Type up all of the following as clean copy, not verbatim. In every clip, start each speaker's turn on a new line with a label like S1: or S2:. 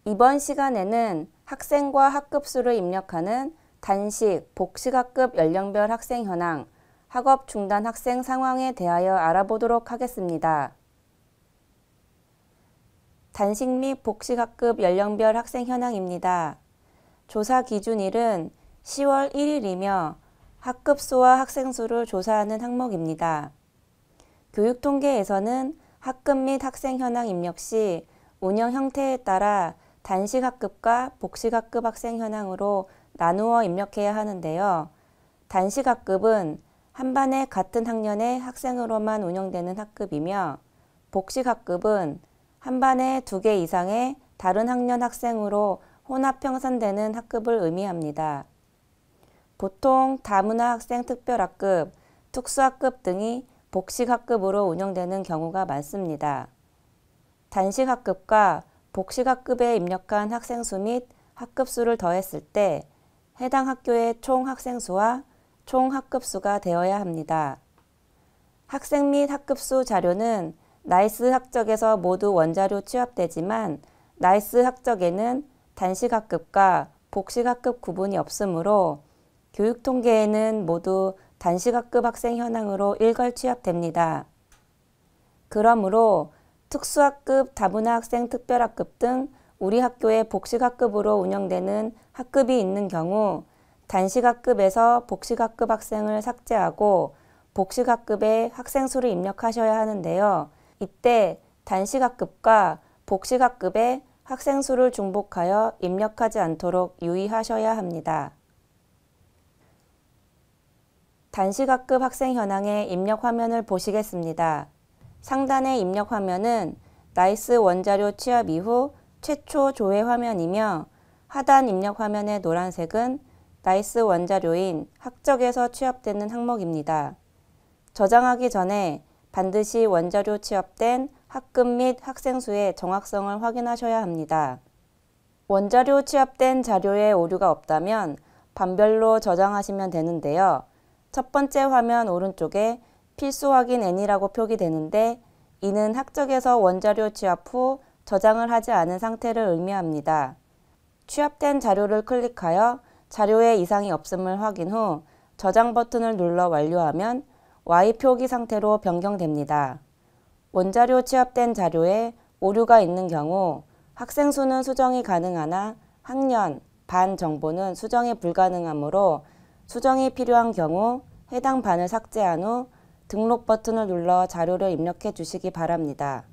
S1: 이번 시간에는 학생과 학급수를 입력하는 단식, 복식학급 연령별 학생 현황, 학업 중단 학생 상황에 대하여 알아보도록 하겠습니다. 단식 및 복식학급 연령별 학생 현황입니다. 조사 기준일은 10월 1일이며 학급수와 학생수를 조사하는 항목입니다. 교육통계에서는 학급 및 학생 현황 입력 시 운영 형태에 따라 단식학급과 복식학급 학생 현황으로 나누어 입력해야 하는데요. 단식학급은 한 반에 같은 학년의 학생으로만 운영되는 학급이며 복식학급은 한 반에 2개 이상의 다른 학년 학생으로 혼합 평산되는 학급을 의미합니다. 보통 다문화 학생 특별학급, 특수학급 등이 복식학급으로 운영되는 경우가 많습니다. 단식학급과 복식학급에 입력한 학생수 및 학급수를 더했을 때 해당 학교의 총 학생수와 총 학급수가 되어야 합니다. 학생 및 학급수 자료는 나이스 학적에서 모두 원자료 취합되지만 나이스 학적에는 단식학급과 복식학급 구분이 없으므로 교육통계에는 모두 단식학급 학생 현황으로 일괄 취합됩니다. 그러므로 특수학급, 다문화 학생 특별학급 등 우리 학교의 복식학급으로 운영되는 학급이 있는 경우 단식학급에서 복식학급 학생을 삭제하고 복식학급에 학생수를 입력하셔야 하는데요. 이때 단식학급과 복식학급에 학생수를 중복하여 입력하지 않도록 유의하셔야 합니다. 단식학급 학생 현황의 입력 화면을 보시겠습니다. 상단의 입력 화면은 나이스 원자료 취합 이후 최초 조회 화면이며 하단 입력 화면의 노란색은 나이스 원자료인 학적에서 취합되는 항목입니다. 저장하기 전에 반드시 원자료 취합된 학급 및 학생수의 정확성을 확인하셔야 합니다. 원자료 취합된 자료에 오류가 없다면 반별로 저장하시면 되는데요. 첫 번째 화면 오른쪽에 필수 확인 N이라고 표기되는데 이는 학적에서 원자료 취합 후 저장을 하지 않은 상태를 의미합니다. 취합된 자료를 클릭하여 자료에 이상이 없음을 확인 후 저장 버튼을 눌러 완료하면 Y 표기 상태로 변경됩니다. 원자료 취합된 자료에 오류가 있는 경우 학생 수는 수정이 가능하나 학년, 반 정보는 수정이 불가능하므로 수정이 필요한 경우 해당 반을 삭제한 후 등록 버튼을 눌러 자료를 입력해 주시기 바랍니다.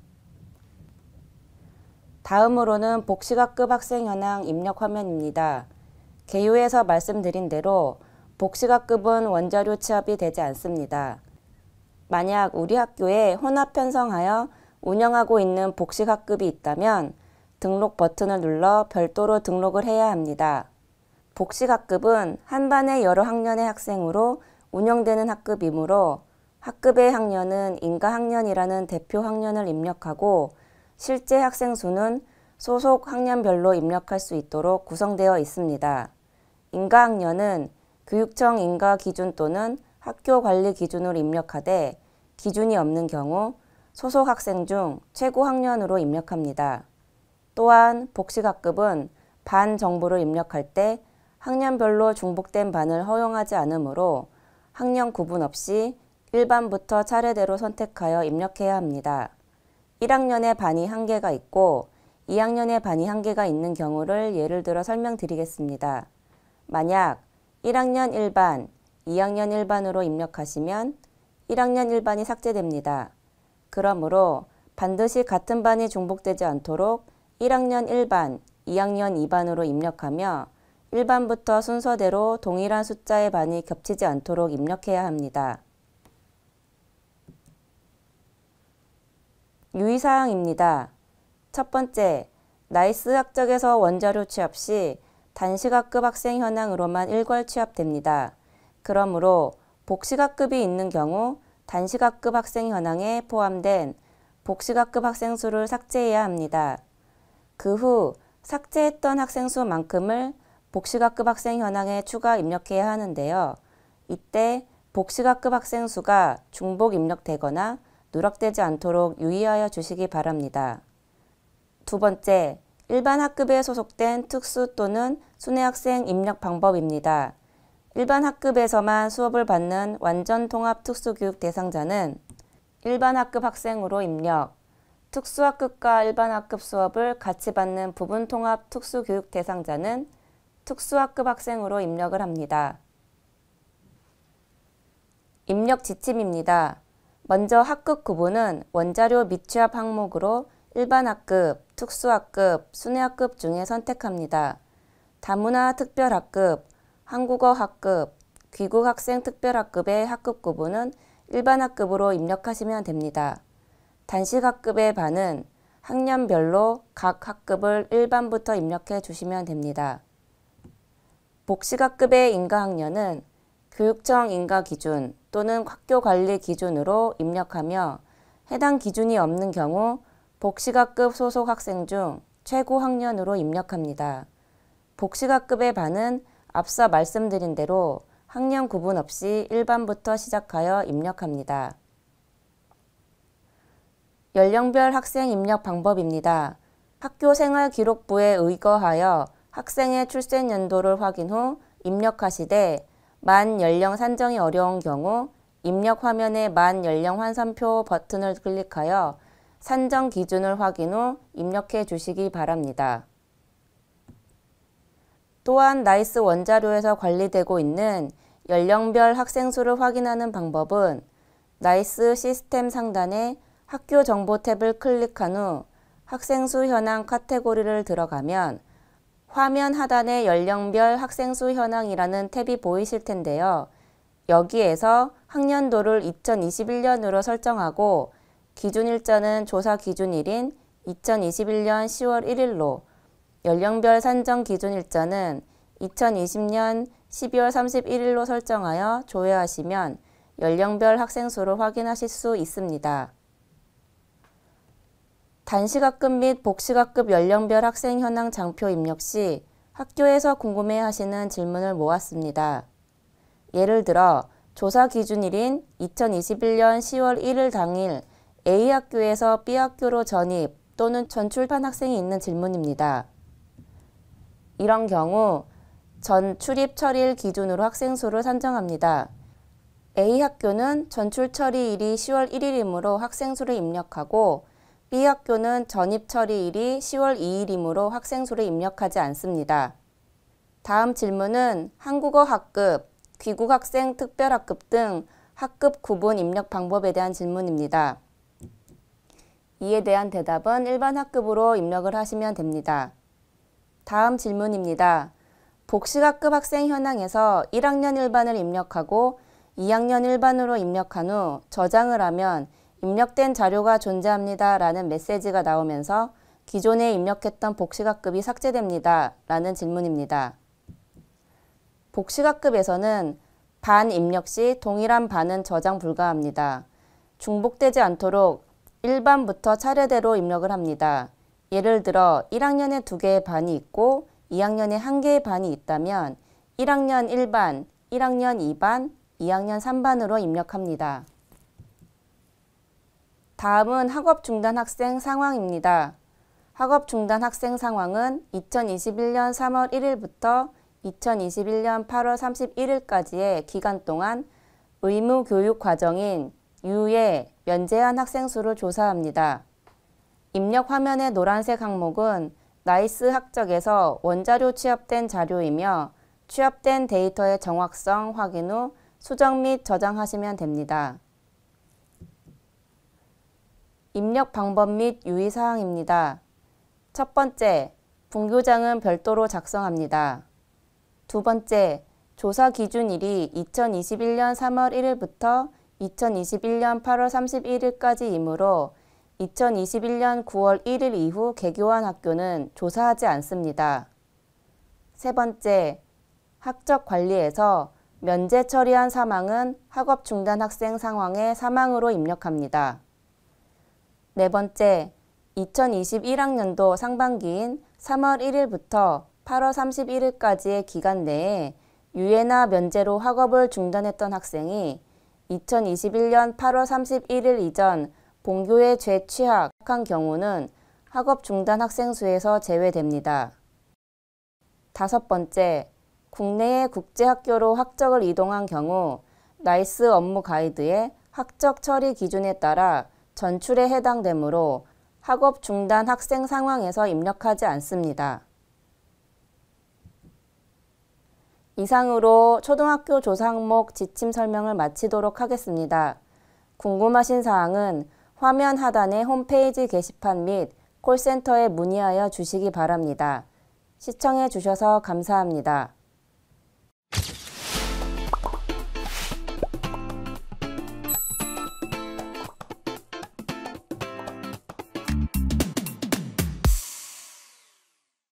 S1: 다음으로는 복식학급 학생 현황 입력 화면입니다. 개요에서 말씀드린 대로 복식학급은 원자료 취합이 되지 않습니다. 만약 우리 학교에 혼합 편성하여 운영하고 있는 복식학급이 있다면 등록 버튼을 눌러 별도로 등록을 해야 합니다. 복식학급은 한 반의 여러 학년의 학생으로 운영되는 학급이므로 학급의 학년은 인가학년이라는 대표 학년을 입력하고 실제 학생 수는 소속 학년별로 입력할 수 있도록 구성되어 있습니다. 인가학년은 교육청 인가기준 또는 학교 관리 기준으로 입력하되 기준이 없는 경우 소속 학생 중 최고 학년으로 입력합니다. 또한 복식학급은 반 정보를 입력할 때 학년별로 중복된 반을 허용하지 않으므로 학년 구분 없이 1반부터 차례대로 선택하여 입력해야 합니다. 1학년의 반이 1개가 있고 2학년의 반이 1개가 있는 경우를 예를 들어 설명드리겠습니다. 만약 1학년 1반, 2학년 1반으로 입력하시면 1학년 1반이 삭제됩니다. 그러므로 반드시 같은 반이 중복되지 않도록 1학년 1반, 2학년 2반으로 입력하며 1반부터 순서대로 동일한 숫자의 반이 겹치지 않도록 입력해야 합니다. 유의사항입니다. 첫 번째, 나이스 학적에서 원자료 취합 시 단식학급 학생 현황으로만 일괄 취합됩니다. 그러므로 복식학급이 있는 경우 단식학급 학생 현황에 포함된 복식학급 학생 수를 삭제해야 합니다. 그 후 삭제했던 학생 수만큼을 복식학급 학생 현황에 추가 입력해야 하는데요. 이때 복식학급 학생 수가 중복 입력되거나 누락되지 않도록 유의하여 주시기 바랍니다. 두 번째, 일반 학급에 소속된 특수 또는 순회학생 입력 방법입니다. 일반 학급에서만 수업을 받는 완전 통합 특수교육 대상자는 일반 학급 학생으로 입력, 특수학급과 일반 학급 수업을 같이 받는 부분 통합 특수교육 대상자는 특수학급 학생으로 입력을 합니다. 입력 지침입니다. 먼저 학급 구분은 원자료 미취합 항목으로 일반 학급, 특수학급, 순회학급 중에 선택합니다. 다문화 특별학급, 한국어 학급, 귀국 학생 특별학급의 학급 구분은 일반 학급으로 입력하시면 됩니다. 단식 학급의 반은 학년별로 각 학급을 1반부터 입력해 주시면 됩니다. 복식 학급의 인가학년은 교육청 인가기준 또는 학교관리 기준으로 입력하며 해당 기준이 없는 경우 복식학급 소속 학생 중 최고 학년으로 입력합니다. 복식학급의 반은 앞서 말씀드린 대로 학년 구분 없이 1반부터 시작하여 입력합니다. 연령별 학생 입력 방법입니다. 학교생활기록부에 의거하여 학생의 출생 연도를 확인 후 입력하시되 만 연령 산정이 어려운 경우 입력 화면의 만 연령 환산표 버튼을 클릭하여 산정 기준을 확인 후 입력해 주시기 바랍니다. 또한 나이스 원자료에서 관리되고 있는 연령별 학생 수를 확인하는 방법은 나이스 시스템 상단에 학교 정보 탭을 클릭한 후 학생 수 현황 카테고리를 들어가면 화면 하단에 연령별 학생 수 현황이라는 탭이 보이실 텐데요. 여기에서 학년도를 2021년으로 설정하고 기준 일자는 조사 기준일인 2021년 10월 1일로 연령별 산정 기준 일자는 2020년 12월 31일로 설정하여 조회하시면 연령별 학생 수를 확인하실 수 있습니다. 단식학급 및 복식학급 연령별 학생 현황 장표 입력 시 학교에서 궁금해하시는 질문을 모았습니다. 예를 들어 조사 기준일인 2021년 10월 1일 당일 A학교에서 B학교로 전입 또는 전출판 학생이 있는 질문입니다. 이런 경우 전 출입 처리일 기준으로 학생 수를 산정합니다. A학교는 전출 처리일이 10월 1일이므로 학생 수를 입력하고 B학교는 전입 처리일이 10월 2일이므로 학생 수를 입력하지 않습니다. 다음 질문은 한국어 학급, 귀국 학생 특별학급 등 학급 구분 입력 방법에 대한 질문입니다. 이에 대한 대답은 일반 학급으로 입력을 하시면 됩니다. 다음 질문입니다. 복식학급 학생 현황에서 1학년 1반을 입력하고 2학년 1반으로 입력한 후 저장을 하면 입력된 자료가 존재합니다 라는 메시지가 나오면서 기존에 입력했던 복식학급이 삭제됩니다 라는 질문입니다. 복식학급에서는 반 입력 시 동일한 반은 저장 불가합니다. 중복되지 않도록 1반부터 차례대로 입력을 합니다. 예를 들어 1학년에 2개의 반이 있고 2학년에 1개의 반이 있다면 1학년 1반, 1학년 2반, 2학년 3반으로 입력합니다. 다음은 학업 중단 학생 상황입니다. 학업 중단 학생 상황은 2021년 3월 1일부터 2021년 8월 31일까지의 기간 동안 의무 교육 과정인 유예, 면제한 학생 수를 조사합니다. 입력 화면의 노란색 항목은 나이스 학적에서 원자료 취합된 자료이며 취합된 데이터의 정확성 확인 후 수정 및 저장하시면 됩니다. 입력 방법 및 유의사항입니다. 첫 번째, 분교장은 별도로 작성합니다. 두 번째, 조사 기준일이 2021년 3월 1일부터 2021년 8월 31일까지이므로 2021년 9월 1일 이후 개교한 학교는 조사하지 않습니다. 세 번째, 학적 관리에서 면제 처리한 사망은 학업 중단 학생 상황의 사망으로 입력합니다. 네 번째, 2021학년도 상반기인 3월 1일부터 8월 31일까지의 기간 내에 유예나 면제로 학업을 중단했던 학생이 2021년 8월 31일 이전 본교에 재취학한 경우는 학업 중단 학생 수에서 제외됩니다. 5번째, 국내의 국제학교로 학적을 이동한 경우 나이스 업무 가이드의 학적 처리 기준에 따라 전출에 해당되므로 학업 중단 학생 상황에서 입력하지 않습니다. 이상으로 초등학교 조사 항목 지침 설명을 마치도록 하겠습니다. 궁금하신 사항은 화면 하단의 홈페이지 게시판 및 콜센터에 문의하여 주시기 바랍니다. 시청해 주셔서 감사합니다.